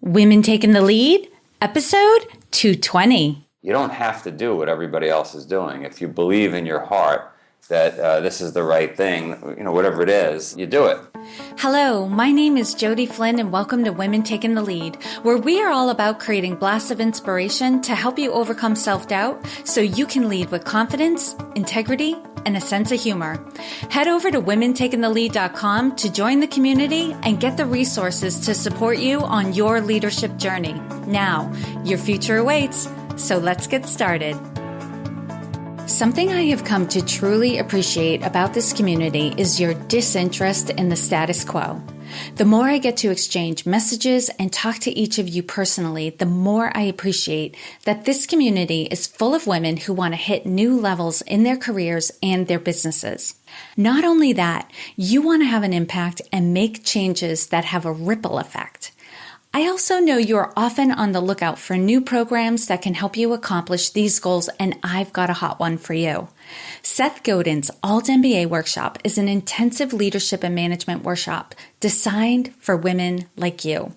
Women Taking the Lead, episode 220. You don't have to do what everybody else is doing. If you believe in your heart that this is the right thing, whatever it is, you do it. Hello, my name is Jody Flynn and welcome to Women Taking the Lead, where we are all about creating blasts of inspiration to help you overcome self-doubt so you can lead with confidence, integrity, and a sense of humor. Head over to womentakingthelead.com to join the community and get the resources to support you on your leadership journey. Now, your future awaits, so let's get started. Something I have come to truly appreciate about this community is your disinterest in the status quo. The more I get to exchange messages and talk to each of you personally, the more I appreciate that this community is full of women who want to hit new levels in their careers and their businesses. Not only that, you want to have an impact and make changes that have a ripple effect. I also know you are often on the lookout for new programs that can help you accomplish these goals, and I've got a hot one for you. Seth Godin's Alt MBA workshop is an intensive leadership and management workshop designed for women like you.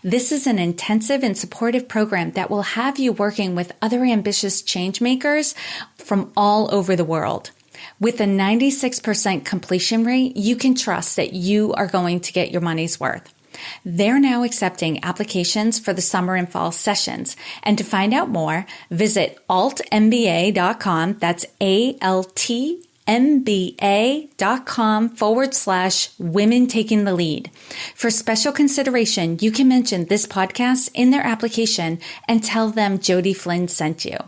This is an intensive and supportive program that will have you working with other ambitious change makers from all over the world. With a 96% completion rate, you can trust that you are going to get your money's worth. They're now accepting applications for the summer and fall sessions. And to find out more, visit altmba.com. That's altmba.com/women taking the lead. For special consideration, you can mention this podcast in their application and tell them Jody Flynn sent you.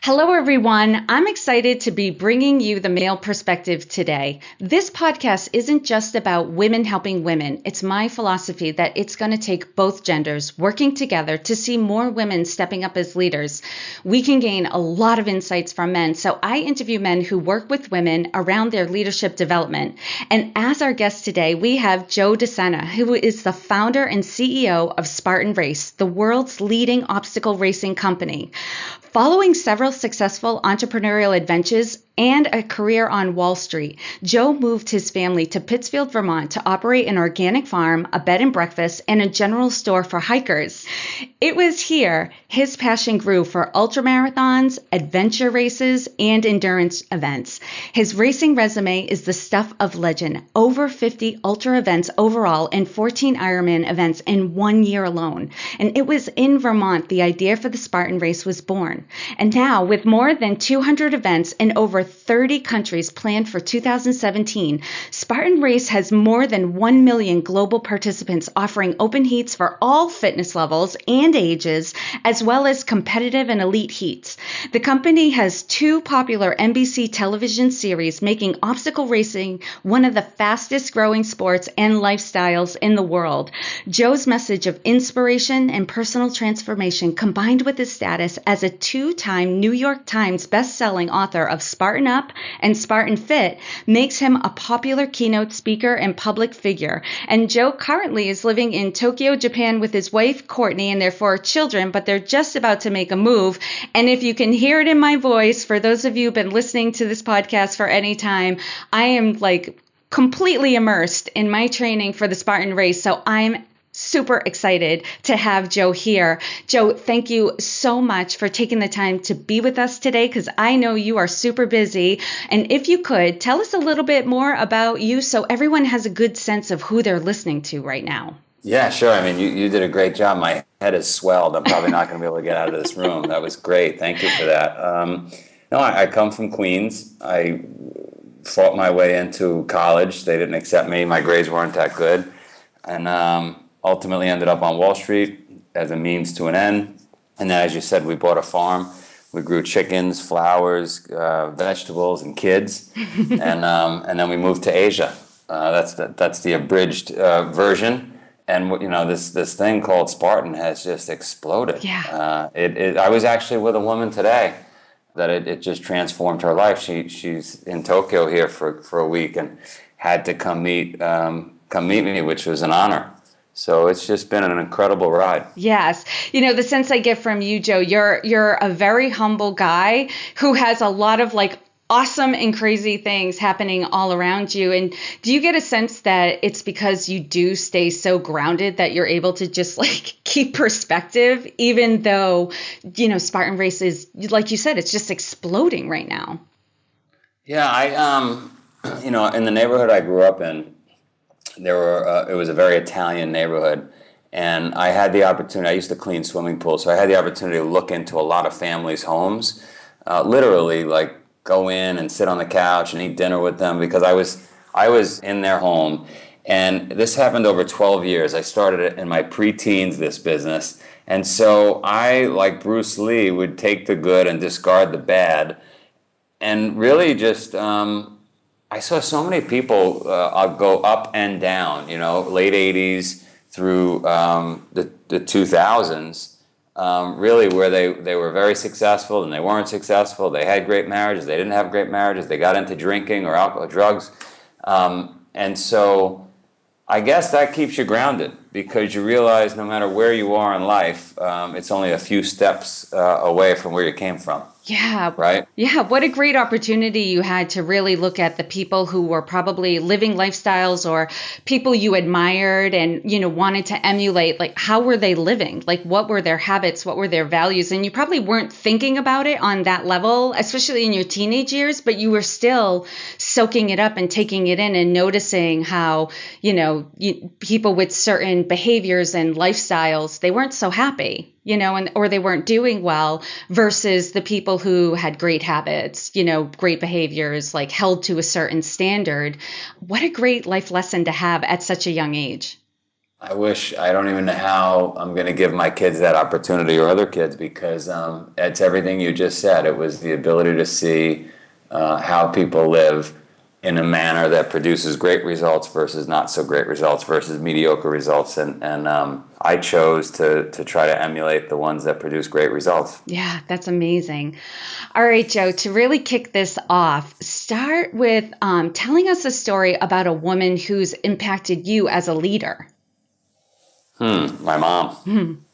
Hello, everyone. I'm excited to be bringing you the male perspective today. This podcast isn't just about women helping women. It's my philosophy that it's going to take both genders working together to see more women stepping up as leaders. We can gain a lot of insights from men, so I interview men who work with women around their leadership development. And as our guest today, we have Joe Sena, who is the founder and CEO of Spartan Race, the world's leading obstacle racing company. Following several successful entrepreneurial adventures and a career on Wall Street, Joe moved his family to Pittsfield, Vermont to operate an organic farm, a bed and breakfast, and a general store for hikers. It was here his passion grew for ultramarathons, adventure races, and endurance events. His racing resume is the stuff of legend. Over 50 ultra events overall and 14 Ironman events in 1 year alone. And it was in Vermont the idea for the Spartan Race was born. And now, with more than 200 events in over 30 countries planned for 2017, Spartan Race has more than 1 million global participants offering open heats for all fitness levels and ages, as well as competitive and elite heats. The company has 2 popular NBC television series, making obstacle racing one of the fastest growing sports and lifestyles in the world. Joe's message of inspiration and personal transformation, combined with his status as a 2-time New York Times best-selling author of Spartan Up and Spartan Fit, makes him a popular keynote speaker and public figure. And Joe currently is living in Tokyo, Japan with his wife, Courtney, and their 4 children, but they're just about to make a move. And if you can hear it in my voice, for those of you who've been listening to this podcast for any time, I am completely immersed in my training for the Spartan Race. So I'm super excited to have Joe here. Joe, thank you so much for taking the time to be with us today, because I know you are super busy. And if you could, tell us a little bit more about you so everyone has a good sense of who they're listening to right now. Yeah, sure. I mean, you did a great job. My head is swelled. I'm probably not going to be able to get out of this room. That was great. Thank you for that. I come from Queens. I fought my way into college. They didn't accept me. My grades weren't that good. And ultimately ended up on Wall Street as a means to an end. And then, as you said, we bought a farm. We grew chickens, flowers, vegetables, and kids. And then we moved to Asia. That's the abridged version. And this thing called Spartan has just exploded. Yeah. I was actually with a woman today that it just transformed her life. She's in Tokyo here for a week and had to come meet me, which was an honor. So it's just been an incredible ride. Yes. The sense I get from you, Joe, you're a very humble guy who has a lot of awesome and crazy things happening all around you. And do you get a sense that it's because you do stay so grounded that you're able to just like keep perspective, even though, Spartan Race is, like you said, it's just exploding right now? Yeah, in the neighborhood I grew up in, it was a very Italian neighborhood. And I had the opportunity, I used to clean swimming pools, so I had the opportunity to look into a lot of families' homes, literally like go in and sit on the couch and eat dinner with them because I was in their home. And this happened over 12 years. I started it in my preteens, this business. And so I, like Bruce Lee, would take the good and discard the bad. And really just, I saw so many people go up and down, late 80s through the 2000s, really where they were very successful and they weren't successful. They had great marriages, they didn't have great marriages, they got into drinking or alcohol, drugs. And so I guess that keeps you grounded because you realize no matter where you are in life, it's only a few steps away from where you came from. Yeah. Right? Yeah. What a great opportunity you had to really look at the people who were probably living lifestyles or people you admired and, wanted to emulate. Like, how were they living? Like, what were their habits? What were their values? And you probably weren't thinking about it on that level, especially in your teenage years, but you were still soaking it up and taking it in and noticing how, people with certain behaviors and lifestyles, they weren't so happy. Or they weren't doing well versus the people who had great habits, great behaviors, like held to a certain standard. What a great life lesson to have at such a young age. I don't even know how I'm going to give my kids that opportunity or other kids because it's everything you just said. It was the ability to see how people live in a manner that produces great results versus not so great results versus mediocre results. And I chose to try to emulate the ones that produce great results. Yeah, that's amazing. All right, Joe, to really kick this off, start with telling us a story about a woman who's impacted you as a leader. My mom.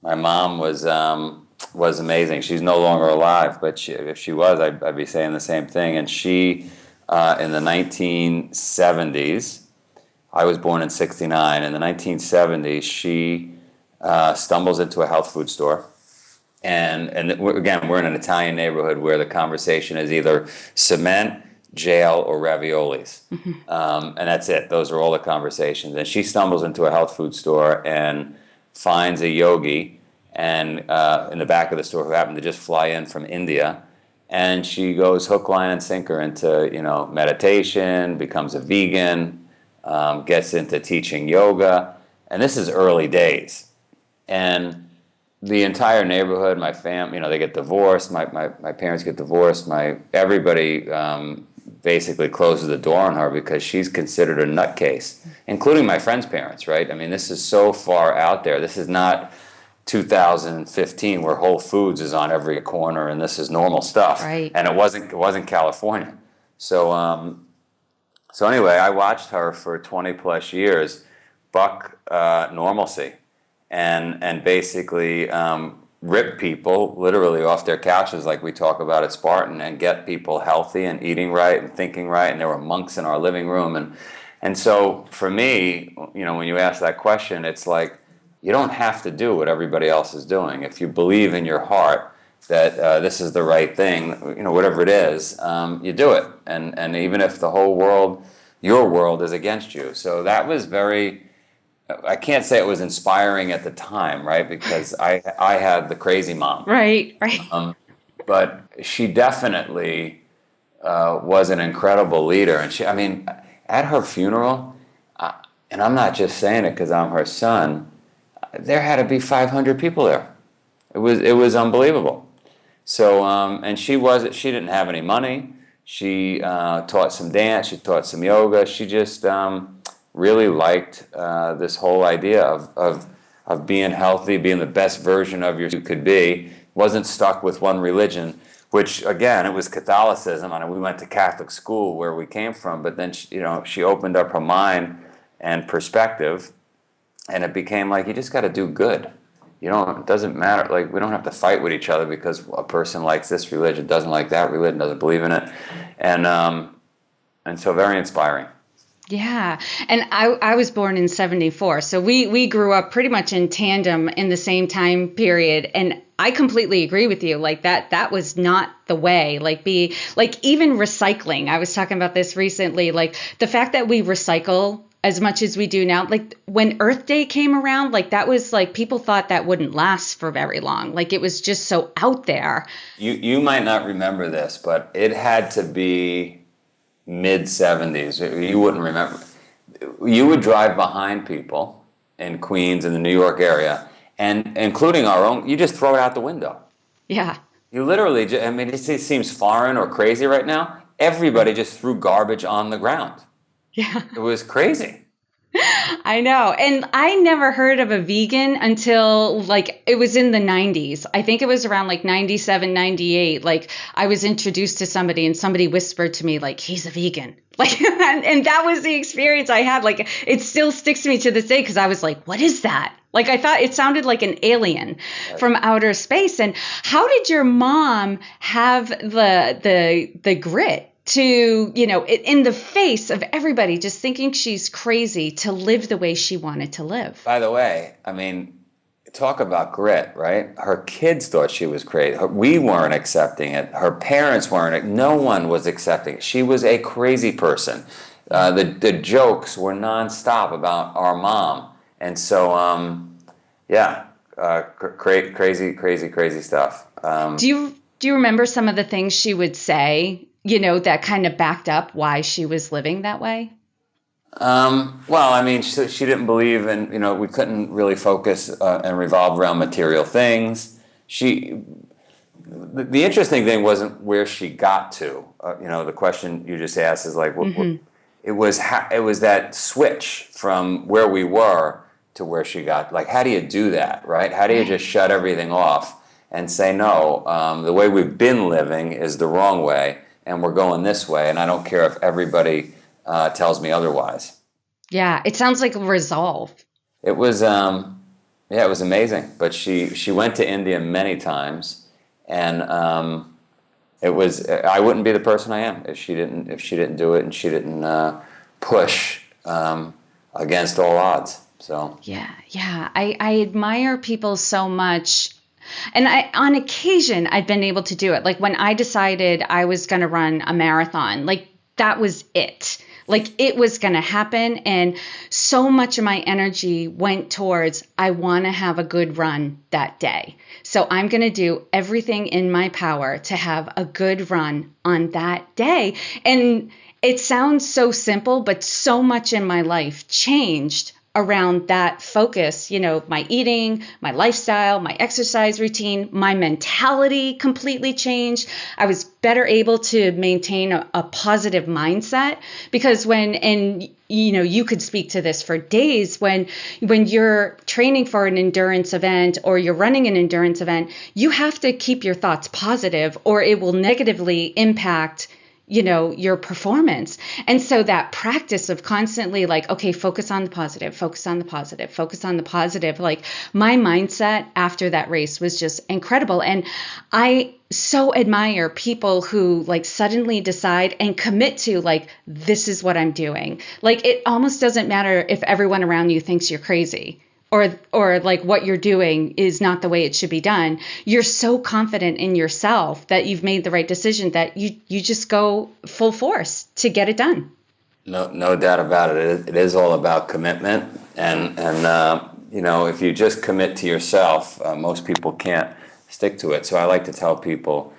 My mom was amazing. She's no longer alive, but if she was, I'd be saying the same thing. And she, in the 1970s, I was born in 1969. In the 1970s, she stumbles into a health food store. And again, we're in an Italian neighborhood where the conversation is either cement, jail, or raviolis. And that's it. Those are all the conversations. And she stumbles into a health food store and finds a yogi and in the back of the store who happened to just fly in from India. And she goes hook, line, and sinker into, meditation, becomes a vegan, gets into teaching yoga. And this is early days. And the entire neighborhood, my family, they get divorced. My parents get divorced. Everybody basically closes the door on her because she's considered a nutcase, including my friends' parents, right? I mean, this is so far out there. This is not 2015 where Whole Foods is on every corner and this is normal stuff. Right. And it wasn't California. So anyway, I watched her for 20 plus years buck normalcy and basically rip people literally off their couches like we talk about at Spartan and get people healthy and eating right and thinking right. And there were monks in our living room. And so for me, when you ask that question, it's like, you don't have to do what everybody else is doing. If you believe in your heart that this is the right thing, whatever it is, you do it. And even if the whole world, your world, is against you. So that was I can't say it was inspiring at the time, right? Because I had the crazy mom. Right. But she definitely was an incredible leader. And at her funeral, and I'm not just saying it because I'm her son, there had to be 500 people there. It was unbelievable. So and she didn't have any money. She taught some dance. She taught some yoga. She just really liked this whole idea of being healthy, being the best version of you could be. Wasn't stuck with one religion, which again, it was Catholicism. And we went to Catholic school where we came from. But then she opened up her mind and perspective. And it became like, you just got to do good. it doesn't matter. Like, we don't have to fight with each other because a person likes this religion, doesn't like that religion, doesn't believe in it. And so very inspiring. Yeah. And I was born in 74. So we grew up pretty much in tandem in the same time period. And I completely agree with you. Like that was not the way. Like even recycling. I was talking about this recently. Like the fact that we recycle as much as we do now, like when Earth Day came around, like that was like people thought that wouldn't last for very long. Like it was just so out there. You might not remember this, but it had to be mid-70s. You wouldn't remember. You would drive behind people in Queens in the New York area, and including our own, you just throw it out the window. Yeah. You literally, it seems foreign or crazy right now. Everybody just threw garbage on the ground. Yeah. It was crazy. I know. And I never heard of a vegan until like it was in the 90s. I think it was around like 97, 98. Like I was introduced to somebody and somebody whispered to me like, he's a vegan. Like, and that was the experience I had. Like it still sticks to me to this day because I was like, what is that? Like I thought it sounded like an alien from outer space. And how did your mom have the grit to, in the face of everybody just thinking she's crazy to live the way she wanted to live? By the way, I mean, talk about grit, right? Her kids thought she was crazy. We weren't accepting it. Her parents weren't. No one was accepting it. She was a crazy person. The jokes were nonstop about our mom. And so, crazy stuff. Do you remember some of the things she would say, that kind of backed up why she was living that way? Well, I mean, she didn't believe in, we couldn't really focus and revolve around material things. The interesting thing wasn't where she got to. The question you just asked is like, it was that switch from where we were to where she got. Like, how do you do that, right? How do you just shut everything off and say, no, the way we've been living is the wrong way, and we're going this way, and I don't care if everybody tells me otherwise. Yeah, it sounds like resolve. It was, it was amazing. But she went to India many times, and it was. I wouldn't be the person I am if she didn't do it, and she didn't push against all odds. So yeah, I admire people so much. And on occasion, I've been able to do it. Like when I decided I was going to run a marathon, like that was it. Like it was going to happen. And so much of my energy went towards, I want to have a good run that day. So I'm going to do everything in my power to have a good run on that day. And it sounds so simple, but so much in my life changed around that focus, my eating, my lifestyle, my exercise routine, my mentality completely changed. I was better able to maintain a positive mindset because you could speak to this for days when you're training for an endurance event or you're running an endurance event, you have to keep your thoughts positive or it will negatively impact your performance. And so that practice of constantly like, okay, focus on the positive, focus on the positive, focus on the positive. Like my mindset after that race was just incredible. And I so admire people who like suddenly decide and commit to like, this is what I'm doing. Like it almost doesn't matter if everyone around you thinks you're crazy. Or like what you're doing is not the way it should be done. You're so confident in yourself that you've made the right decision that you just go full force to get it done. No doubt about it. It is all about commitment, and if you just commit to yourself, most people can't stick to it. So I like to tell people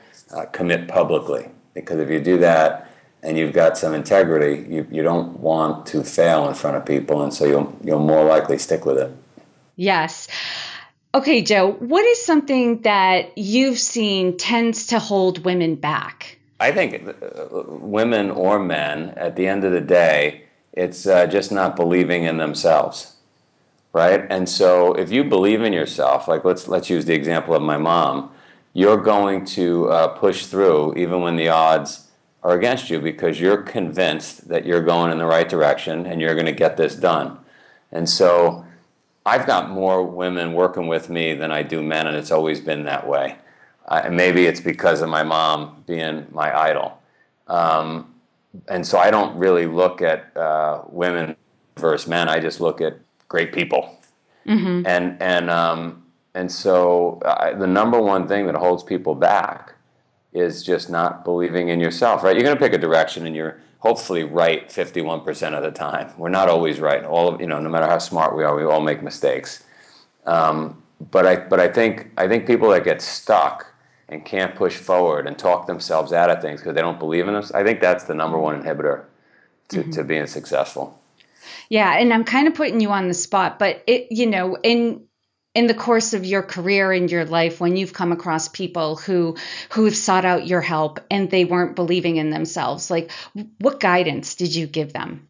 commit publicly, because if you do that and you've got some integrity, you don't want to fail in front of people, and so you'll more likely stick with it. Yes. Okay, Joe, what is something that you've seen tends to hold women back? I think women or men, at the end of the day, it's just not believing in themselves, right? And so if you believe in yourself, like let's use the example of my mom, you're going to push through even when the odds are against you because you're convinced that you're going in the right direction and you're going to get this done. And so I've got more women working with me than I do men, and it's always been that way. And maybe it's because of my mom being my idol. And so I don't really look at women versus men. I just look at great people. Mm-hmm. And so the number one thing that holds people back is just not believing in yourself, right? You're going to pick a direction, and you're hopefully right 51% of the time. We're not always right. No matter how smart we are, we all make mistakes. But I think people that get stuck and can't push forward and talk themselves out of things because they don't believe in us, I think that's the number one inhibitor to being successful. Yeah, and I'm kind of putting you on the spot, but in the course of your career and your life, when you've come across people who've sought out your help and they weren't believing in themselves, like what guidance did you give them?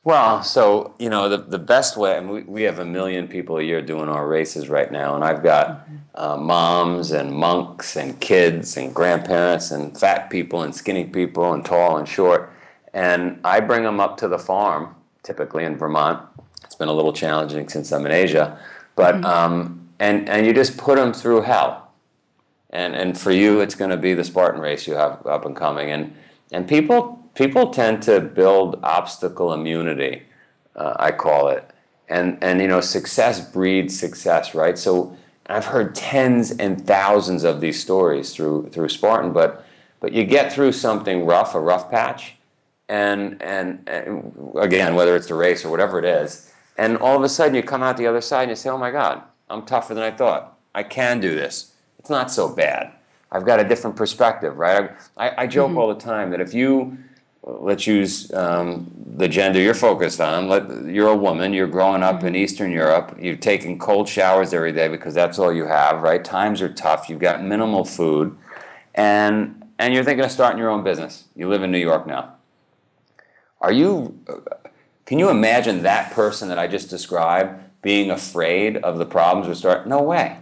Well, so, the best way, I mean, we have 1 million people a year doing our races right now, and I've got moms and monks and kids and grandparents and fat people and skinny people and tall and short, and I bring them up to the farm, typically in Vermont. It's been a little challenging since I'm in Asia, but and you just put them through hell, and for you, it's going to be the Spartan race you have up and coming, and people tend to build obstacle immunity, I call it. And success breeds success, right? So I've heard tens and thousands of these stories through Spartan, but you get through something rough, a rough patch, and again, whether it's the race or whatever it is, and all of a sudden you come out the other side and you say, oh my God, I'm tougher than I thought. I can do this. It's not so bad. I've got a different perspective, right? I joke all the time that if you, let's use the gender you're focused on. You're a woman. You're growing up in Eastern Europe. You're taking cold showers every day because that's all you have, right? Times are tough. You've got minimal food, and you're thinking of starting your own business. You live in New York now. Can you imagine that person that I just described being afraid of the problems we start? No way.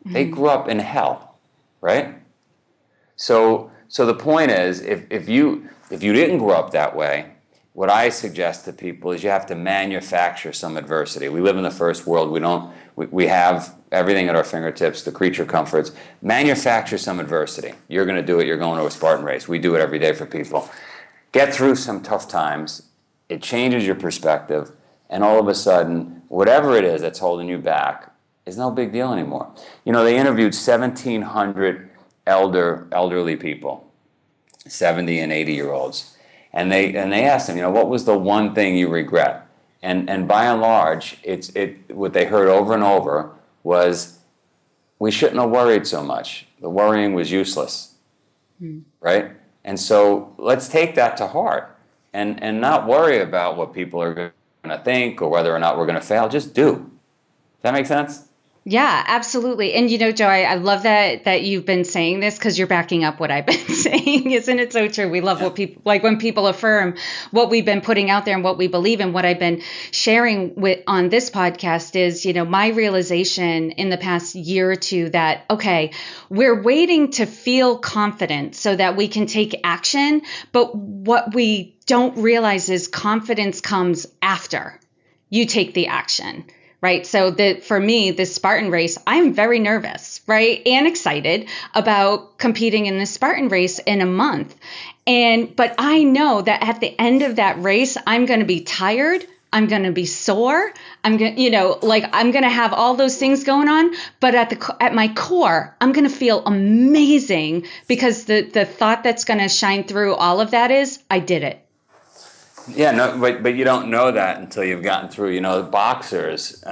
They grew up in hell, right? So the point is, if you didn't grow up that way, what I suggest to people is you have to manufacture some adversity. We live in the first world. We have everything at our fingertips, the creature comforts. Manufacture some adversity. You're going to do it. You're going to a Spartan race. We do it every day for people. Get through some tough times. It changes your perspective, and all of a sudden, whatever it is that's holding you back is no big deal anymore. They interviewed 1,700 elderly people, 70 and 80-year-olds, and they asked them, what was the one thing you regret? And by and large, what they heard over and over was, we shouldn't have worried so much. The worrying was useless, right? And so let's take that to heart and not worry about what people are going to think or whether or not we're going to fail. Just do. Does that make sense? Yeah, absolutely. And Joe, I love that you've been saying this because you're backing up what I've been saying. Isn't it so true? We love what people like when people affirm what we've been putting out there and what we believe in. What I've been sharing on this podcast is, my realization in the past year or two that, okay, we're waiting to feel confident so that we can take action. But what we don't realize is confidence comes after you take the action. Right. So for me, this Spartan race, I'm very nervous, right, and excited about competing in this Spartan race in a month. But I know that at the end of that race, I'm going to be tired. I'm going to be sore. I'm going to have all those things going on. But at my core, I'm going to feel amazing because the thought that's going to shine through all of that is I did it. Yeah, no, but you don't know that until you've gotten through. The boxers,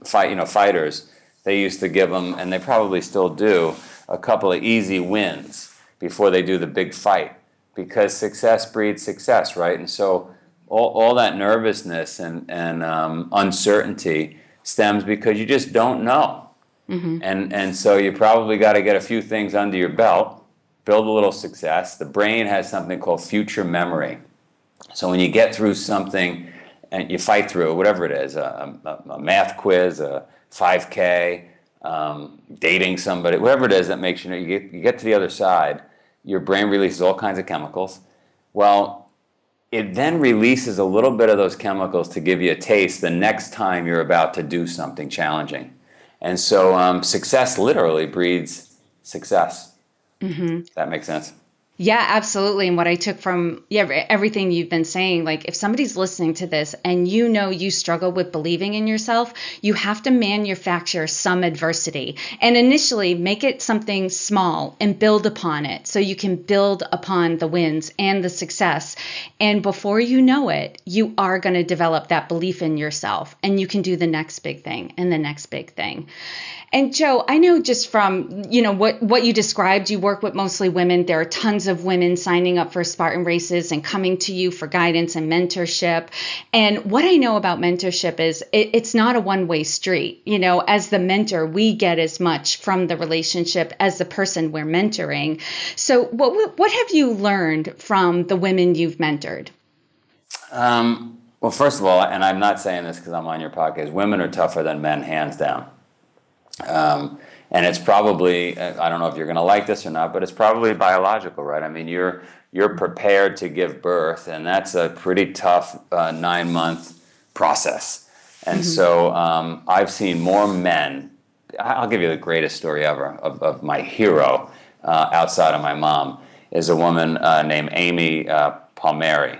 fighters, they used to give them, and they probably still do, a couple of easy wins before they do the big fight, because success breeds success, right? And so all that nervousness and uncertainty stems because you just don't know, and so you probably got to get a few things under your belt, build a little success. The brain has something called future memory. So when you get through something and you fight through it, whatever it is, a math quiz, a 5K, dating somebody, whatever it is that makes you get to the other side, your brain releases all kinds of chemicals. Well, it then releases a little bit of those chemicals to give you a taste the next time you're about to do something challenging. And so success literally breeds success. That makes sense. Yeah, absolutely. And what I took from everything you've been saying, like if somebody's listening to this and you know you struggle with believing in yourself, you have to manufacture some adversity and initially make it something small and build upon it so you can build upon the wins and the success. And before you know it, you are going to develop that belief in yourself and you can do the next big thing and the next big thing. And Joe, I know just from, what you described, you work with mostly women. There are tons of women signing up for Spartan races and coming to you for guidance and mentorship. And what I know about mentorship is it's not a one-way street. As the mentor, we get as much from the relationship as the person we're mentoring. So what have you learned from the women you've mentored? Well, first of all, and I'm not saying this because I'm on your podcast, women are tougher than men, hands down. And it's probably, I don't know if you're going to like this or not, but it's probably biological, right? I mean, you're prepared to give birth, and that's a pretty tough 9-month process. And so I've seen more men. I'll give you the greatest story ever of my hero outside of my mom is a woman named Amy Palmieri,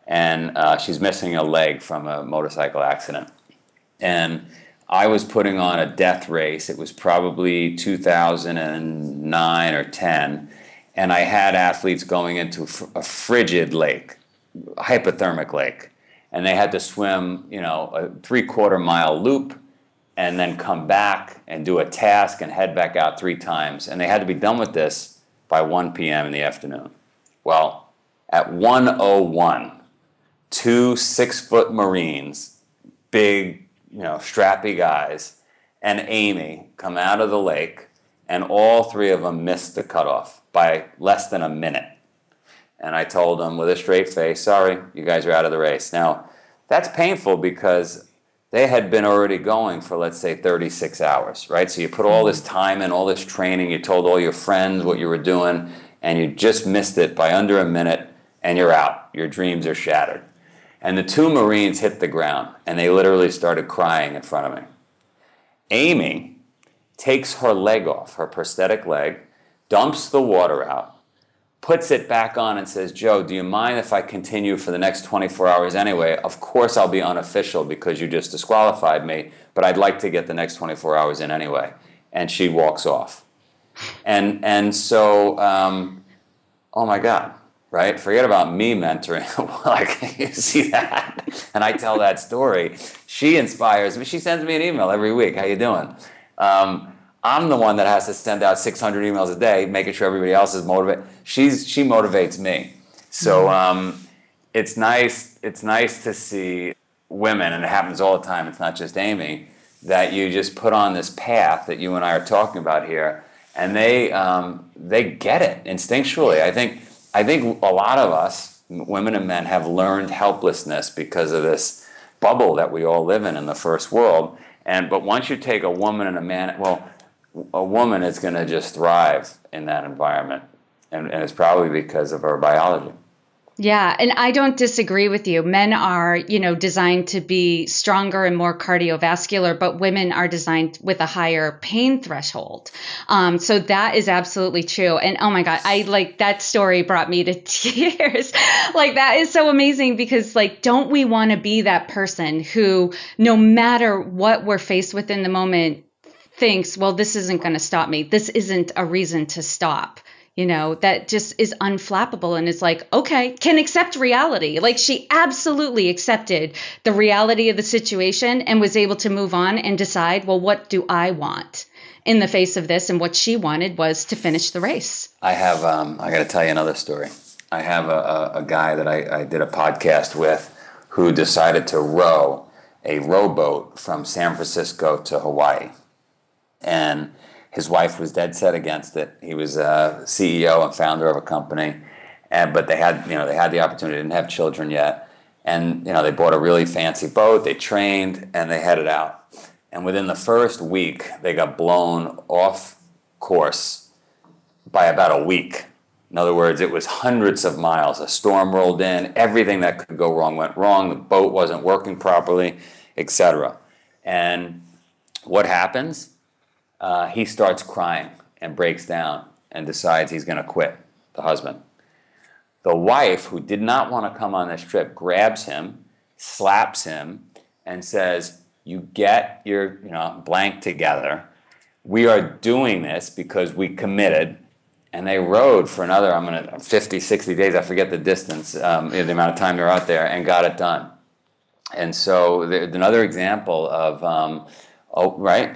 and she's missing a leg from a motorcycle accident. And I was putting on a death race. It was probably 2009 or 10, and I had athletes going into a frigid lake, a hypothermic lake, and they had to swim, a 3/4 mile loop and then come back and do a task and head back out 3 times. And they had to be done with this by 1 p.m. in the afternoon. Well, at 1:01, 2 6-foot Marines, big, strappy guys, and Amy come out of the lake, and all 3 of them missed the cutoff by less than a minute. And I told them with a straight face, sorry, you guys are out of the race. Now, that's painful because they had been already going for, let's say, 36 hours, right? So you put all this time in, all this training, you told all your friends what you were doing, and you just missed it by under a minute, and you're out. Your dreams are shattered. And the 2 Marines hit the ground, and they literally started crying in front of me. Amy takes her leg off, her prosthetic leg, dumps the water out, puts it back on and says, Joe, do you mind if I continue for the next 24 hours anyway? Of course I'll be unofficial because you just disqualified me, but I'd like to get the next 24 hours in anyway. And she walks off. And so, oh my God. Right? Forget about me mentoring. Like, you see that? And I tell that story. She inspires me. She sends me an email every week. How you doing? I'm the one that has to send out 600 emails a day, making sure everybody else is motivated. She motivates me. So it's nice to see women, and it happens all the time. It's not just Amy, that you just put on this path that you and I are talking about here, and they get it instinctually. I think a lot of us, women and men, have learned helplessness because of this bubble that we all live in the first world. But once you take a woman and a man, a woman is going to just thrive in that environment, and it's probably because of her biology. Yeah, and I don't disagree with you. Men are, designed to be stronger and more cardiovascular, but women are designed with a higher pain threshold. So that is absolutely true. And oh my God, that story brought me to tears. That is so amazing because don't we want to be that person who, no matter what we're faced with in the moment, thinks, well, this isn't going to stop me. This isn't a reason to stop. That just is unflappable and is okay, can accept reality. She absolutely accepted the reality of the situation and was able to move on and decide, well, what do I want in the face of this? And what she wanted was to finish the race. I have, I got to tell you another story. I have a guy that I did a podcast with who decided to row a rowboat from San Francisco to Hawaii. And his wife was dead set against it. He was a CEO and founder of a company, but they had the opportunity. They didn't have children yet, and they bought a really fancy boat. They trained and they headed out. And within the first week, they got blown off course by about a week. In other words, it was hundreds of miles. A storm rolled in. Everything that could go wrong went wrong. The boat wasn't working properly, etc. And what happens? He starts crying and breaks down and decides he's going to quit, the husband. The wife, who did not want to come on this trip, grabs him, slaps him, and says, you get your blank together. We are doing this because we committed. And they rode for another, 50, 60 days, I forget the distance, the amount of time they're out there, and got it done. And so another example of,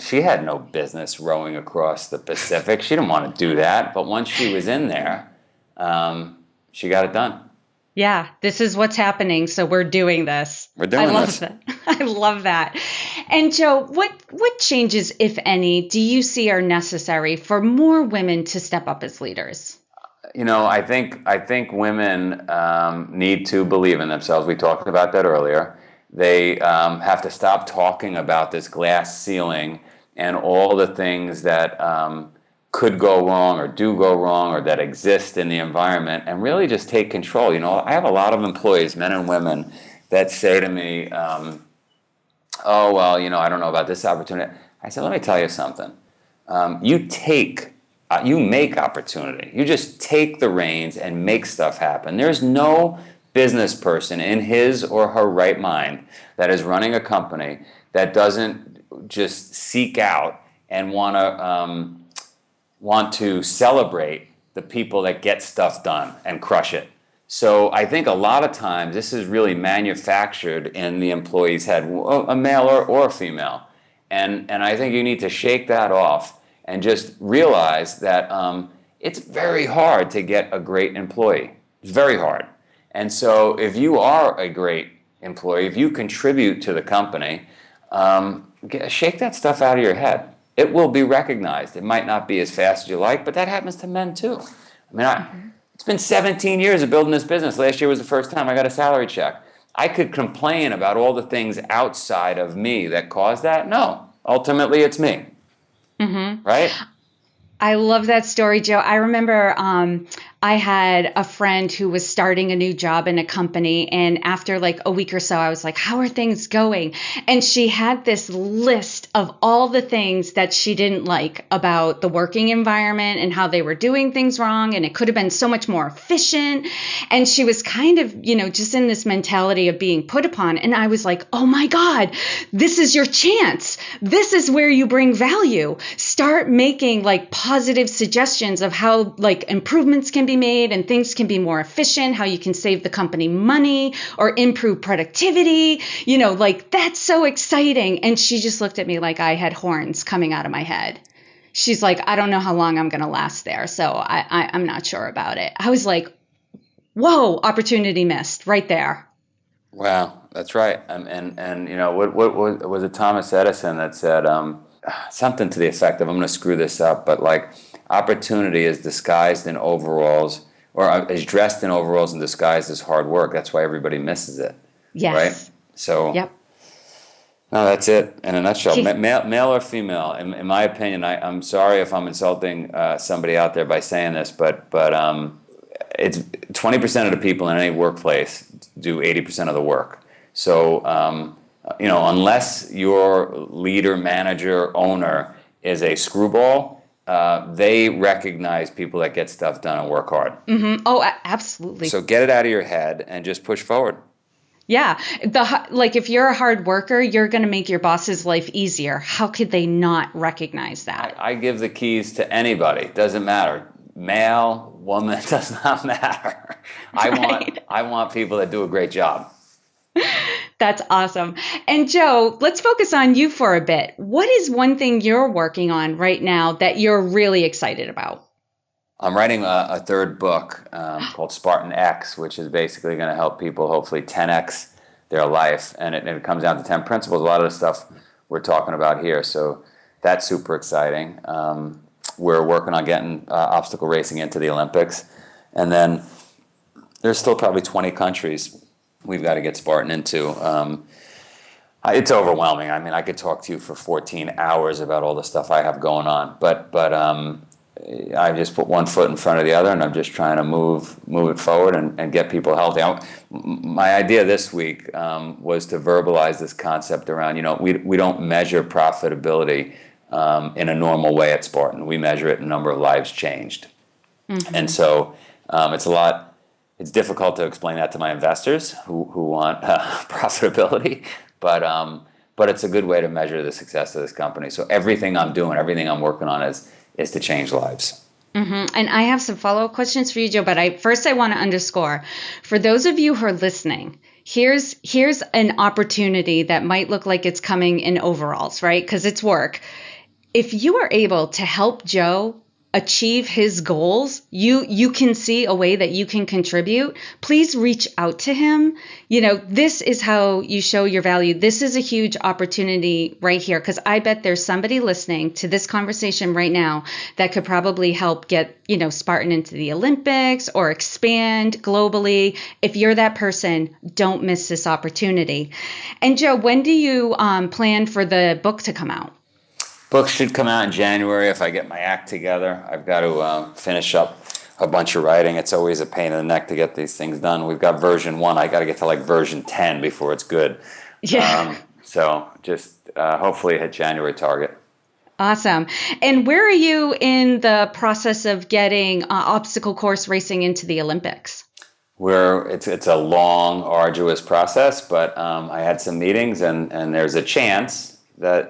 she had no business rowing across the Pacific. She didn't want to do that. But once she was in there, she got it done. Yeah, this is what's happening. So we're doing this. We're doing I love this. That. I love that. And Joe, what changes, if any, do you see are necessary for more women to step up as leaders? I think women need to believe in themselves. We talked about that earlier. They have to stop talking about this glass ceiling and all the things that could go wrong or do go wrong or that exist in the environment, and really just take control. I have a lot of employees, men and women, that say to me, I don't know about this opportunity. I said, let me tell you something. You make opportunity. You just take the reins and make stuff happen. There's no business person in his or her right mind that is running a company that doesn't just seek out and want to celebrate the people that get stuff done and crush it. So I think a lot of times this is really manufactured in the employee's head, a male or a female. And I think you need to shake that off and just realize that it's very hard to get a great employee. It's very hard. And so if you are a great employee, if you contribute to the company, shake that stuff out of your head. It will be recognized. It might not be as fast as you like, but that happens to men too. It's been 17 years of building this business. Last year was the first time I got a salary check. I could complain about all the things outside of me that caused that. No, ultimately it's me. Mm-hmm. Right? I love that story, Joe. I remember I had a friend who was starting a new job in a company, and after like a week or so, I was like, how are things going? And she had this list of all the things that she didn't like about the working environment and how they were doing things wrong, and it could have been so much more efficient. And she was kind of, just in this mentality of being put upon. And I was like, oh my God, this is your chance. This is where you bring value. Start making like positive suggestions of how like improvements can be made and things can be more efficient, how you can save the company money or improve productivity, like that's so exciting. And she just looked at me like I had horns coming out of my head. She's like, I don't know how long I'm going to last there. So I'm not sure about it. I was like, whoa, opportunity missed right there. Wow, that's right. And what was it Thomas Edison that said something to the effect of, I'm going to screw this up, but like, opportunity is disguised in overalls, or is dressed in overalls and disguised as hard work. That's why everybody misses it. Yes. Right? So, yep. No, that's it in a nutshell. Male or female, in my opinion, I'm sorry if I'm insulting somebody out there by saying this, but it's 20% of the people in any workplace do 80% of the work. So, unless your leader, manager, owner is a screwball, they recognize people that get stuff done and work hard. Mm-hmm. Oh, absolutely. So get it out of your head and just push forward. Yeah. If you're a hard worker, you're going to make your boss's life easier. How could they not recognize that? I give the keys to anybody. Doesn't matter. Male, woman, does not matter. I want people that do a great job. That's awesome. And Joe, let's focus on you for a bit. What is one thing you're working on right now that you're really excited about? I'm writing a third book called Spartan X, which is basically going to help people hopefully 10X their life. And it comes down to 10 principles, a lot of the stuff we're talking about here. So that's super exciting. We're working on getting obstacle racing into the Olympics. And then there's still probably 20 countries we've got to get Spartan into. It's overwhelming. I mean, I could talk to you for 14 hours about all the stuff I have going on. But I just put one foot in front of the other, and I'm just trying to move it forward and get people healthy. My idea this week was to verbalize this concept around, we don't measure profitability in a normal way at Spartan. We measure it in number of lives changed. Mm-hmm. And so it's difficult to explain that to my investors who want profitability, but it's a good way to measure the success of this company. So everything I'm doing, everything I'm working on is to change lives. Mm-hmm. And I have some follow-up questions for you, Joe, but I want to underscore, for those of you who are listening, here's an opportunity that might look like it's coming in overalls, right? Because it's work. If you are able to help Joe achieve his goals, you can see a way that you can contribute, please reach out to him. This is how you show your value. This is a huge opportunity right here, because I bet there's somebody listening to this conversation right now that could probably help get, Spartan into the Olympics or expand globally. If you're that person, don't miss this opportunity. And Joe, when do you plan for the book to come out? Book should come out in January if I get my act together. I've got to finish up a bunch of writing. It's always a pain in the neck to get these things done. We've got version 1. I got to get to version 10 before it's good. Yeah. So just hopefully hit January target. Awesome. And where are you in the process of getting obstacle course racing into the Olympics? It's a long, arduous process, but I had some meetings and there's a chance that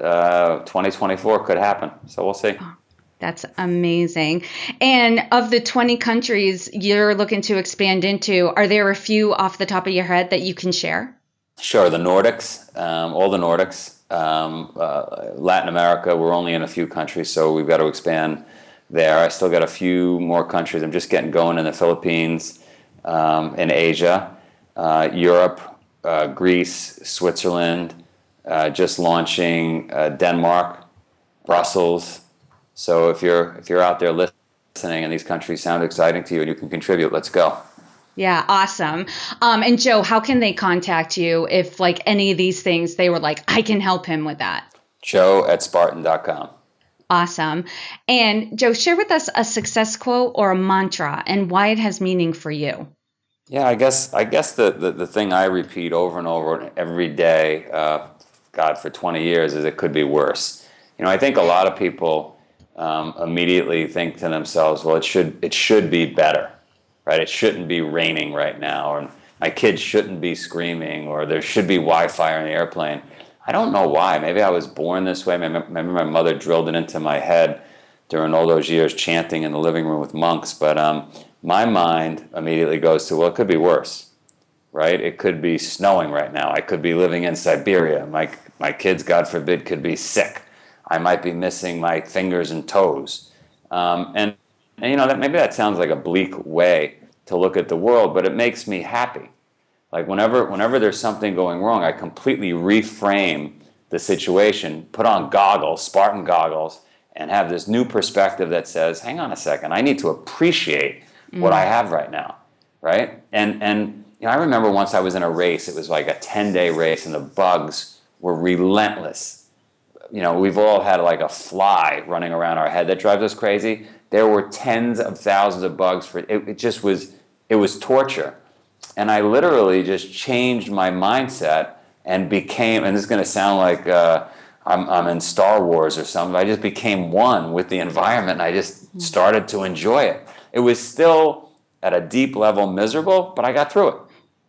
2024 could happen. So we'll see. Oh, that's amazing. And of the 20 countries you're looking to expand into, are there a few off the top of your head that you can share? Sure. The Nordics, all the Nordics, Latin America, we're only in a few countries, so we've got to expand there. I still got a few more countries. I'm just getting going in the Philippines, in Asia, Europe, Greece, Switzerland, just launching Denmark, Brussels. So if you're out there listening and these countries sound exciting to you and you can contribute, let's go. Yeah, awesome. And Joe, how can they contact you if any of these things they were I can help him with that? Joe@Spartan.com. Awesome. And Joe, share with us a success quote or a mantra and why it has meaning for you. Yeah, I guess the thing I repeat over and over every day, for 20 years, is it could be worse. I think a lot of people immediately think to themselves, well, it should be better, right? It shouldn't be raining right now, or my kids shouldn't be screaming, or there should be Wi-Fi on the airplane. I don't know why. Maybe I was born this way. Maybe my mother drilled it into my head during all those years chanting in the living room with monks. But my mind immediately goes to, well, it could be worse, right? It could be snowing right now. I could be living in Siberia. My kids, God forbid, could be sick. I might be missing my fingers and toes. And maybe that sounds like a bleak way to look at the world, but it makes me happy. Whenever there's something going wrong, I completely reframe the situation, put on goggles, Spartan goggles, and have this new perspective that says, hang on a second, I need to appreciate what I have right now, right? And I remember once I was in a race, it was like a 10-day race, and the bugs were relentless. We've all had a fly running around our head that drives us crazy. There were tens of thousands of bugs. It was torture. And I literally just changed my mindset and became, and this is going to sound like I'm in Star Wars or something, I just became one with the environment, and I just started to enjoy it. It was still at a deep level miserable, but I got through it.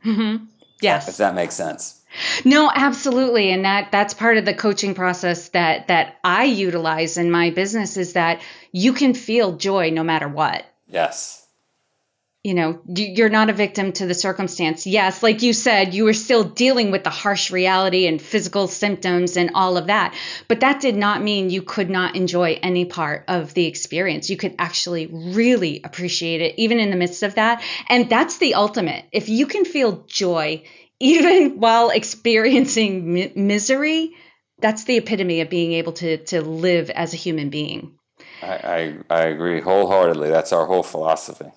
Mm-hmm. Yes. If that makes sense. No, absolutely. And that's part of the coaching process that I utilize in my business, is that you can feel joy no matter what. Yes. You're not a victim to the circumstance. Yes, like you said, you were still dealing with the harsh reality and physical symptoms and all of that. But that did not mean you could not enjoy any part of the experience. You could actually really appreciate it, even in the midst of that. And that's the ultimate. If you can feel joy, even while experiencing misery, that's the epitome of being able to live as a human being. I agree wholeheartedly. That's our whole philosophy.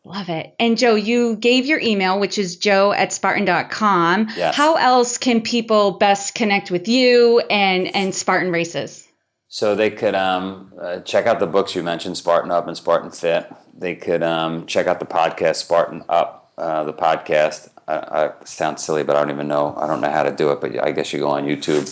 Love it. And Joe, you gave your email, which is joe@Spartan.com. Yes. How else can people best connect with you and Spartan Races? So they could check out the books you mentioned, Spartan Up and Spartan Fit. They could check out the podcast, Spartan Up, the podcast. I sound silly, but I don't even know. I don't know how to do it, but I guess you go on YouTube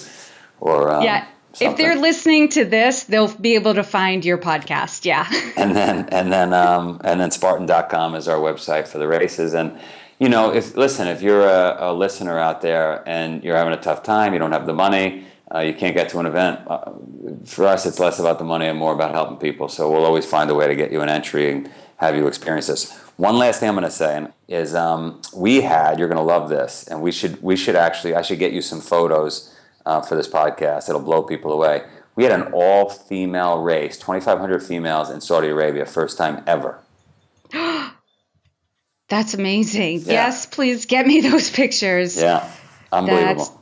or yeah. something. If they're listening to this, they'll be able to find your podcast. Yeah. and then Spartan.com is our website for the races. And if you're a listener out there and you're having a tough time, you don't have the money, you can't get to an event. For us, it's less about the money and more about helping people. So we'll always find a way to get you an entry and have you experience this. One last thing I'm going to say is you're going to love this, and I should get you some photos for this podcast. It'll blow people away. We had an all-female race, 2,500 females in Saudi Arabia, first time ever. That's amazing. Yeah. Yes, please get me those pictures. Yeah, unbelievable. That's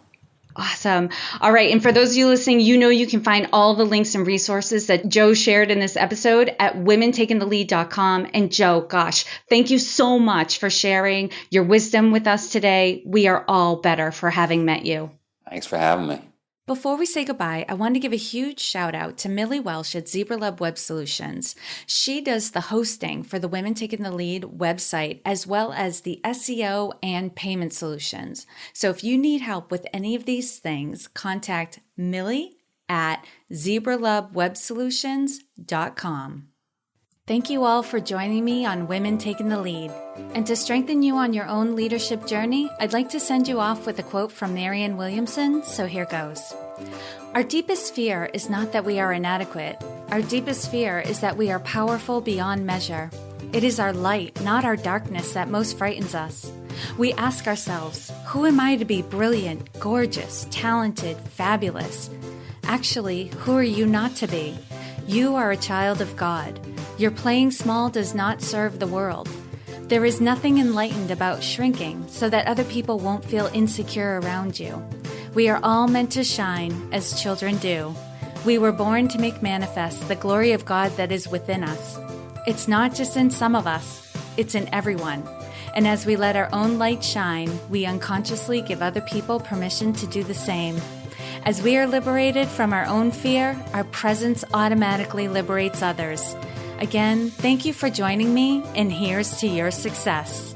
awesome. All right. And for those of you listening, you can find all the links and resources that Joe shared in this episode at womentakingthelead.com. And Joe, gosh, thank you so much for sharing your wisdom with us today. We are all better for having met you. Thanks for having me. Before we say goodbye, I want to give a huge shout out to Millie Welsh at ZebraLab Web Solutions. She does the hosting for the Women Taking the Lead website, as well as the SEO and payment solutions. So if you need help with any of these things, contact Millie at zebralabwebsolutions.com. Thank you all for joining me on Women Taking the Lead. And to strengthen you on your own leadership journey, I'd like to send you off with a quote from Marianne Williamson, so here goes. Our deepest fear is not that we are inadequate. Our deepest fear is that we are powerful beyond measure. It is our light, not our darkness, that most frightens us. We ask ourselves, who am I to be brilliant, gorgeous, talented, fabulous? Actually, who are you not to be? You are a child of God. Your playing small does not serve the world. There is nothing enlightened about shrinking so that other people won't feel insecure around you. We are all meant to shine as children do. We were born to make manifest the glory of God that is within us. It's not just in some of us, it's in everyone. And as we let our own light shine, we unconsciously give other people permission to do the same. As we are liberated from our own fear, our presence automatically liberates others. Again, thank you for joining me, and here's to your success.